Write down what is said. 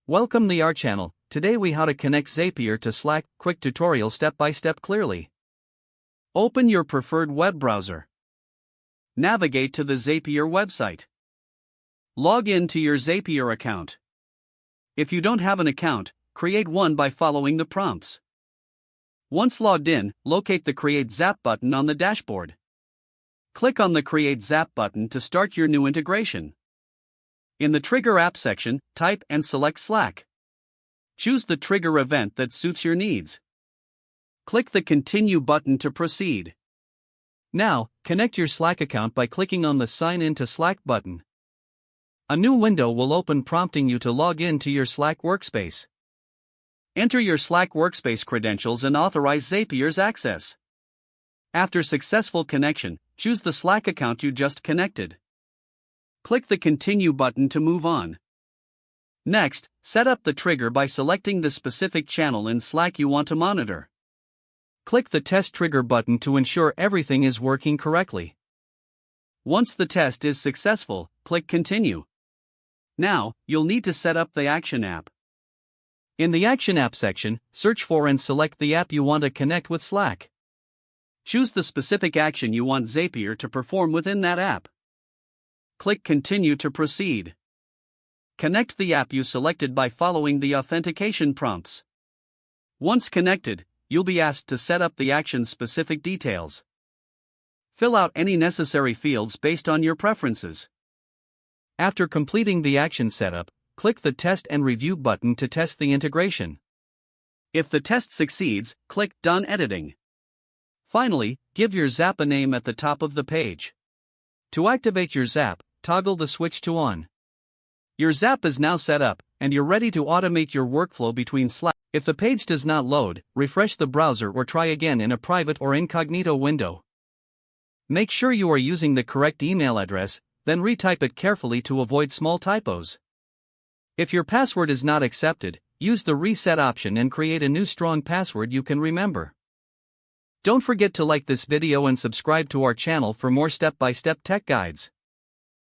Welcome to our channel. Today we how to connect Zapier to Slack. Quick tutorial step by step clearly. Open your preferred web browser. Navigate to the Zapier website. Log in to your Zapier account. If you don't have an account, create one by following the prompts. Once logged in, locate the Create Zap button on the dashboard. Click on the Create Zap button to start your new integration. In the Trigger App section, type and select Slack. Choose the trigger event that suits your needs. Click the Continue button to proceed. Now, connect your Slack account by clicking on the Sign in to Slack button. A new window will open prompting you to log in to your Slack workspace. Enter your Slack workspace credentials and authorize Zapier's access. After successful connection, choose the Slack account you just connected. Click the Continue button to move on. Next, set up the trigger by selecting the specific channel in Slack you want to monitor. Click the Test Trigger button to ensure everything is working correctly. Once the test is successful, click Continue. Now, you'll need to set up the Action app. In the Action app section, search for and select the app you want to connect with Slack. Choose the specific action you want Zapier to perform within that app. Click Continue to proceed. Connect the app you selected by following the authentication prompts. Once connected, you'll be asked to set up the action's specific details. Fill out any necessary fields based on your preferences. After completing the action setup, click the Test and Review button to test the integration. If the test succeeds, click Done Editing. Finally, give your Zap a name at the top of the page. To activate your Zap, toggle the switch to On. Your Zap is now set up, and you're ready to automate your workflow between Slack. If the page does not load, refresh the browser or try again in a private or incognito window. Make sure you are using the correct email address, then retype it carefully to avoid small typos. If your password is not accepted, use the Reset option and create a new strong password you can remember. Don't forget to like this video and subscribe to our channel for more step-by-step tech guides.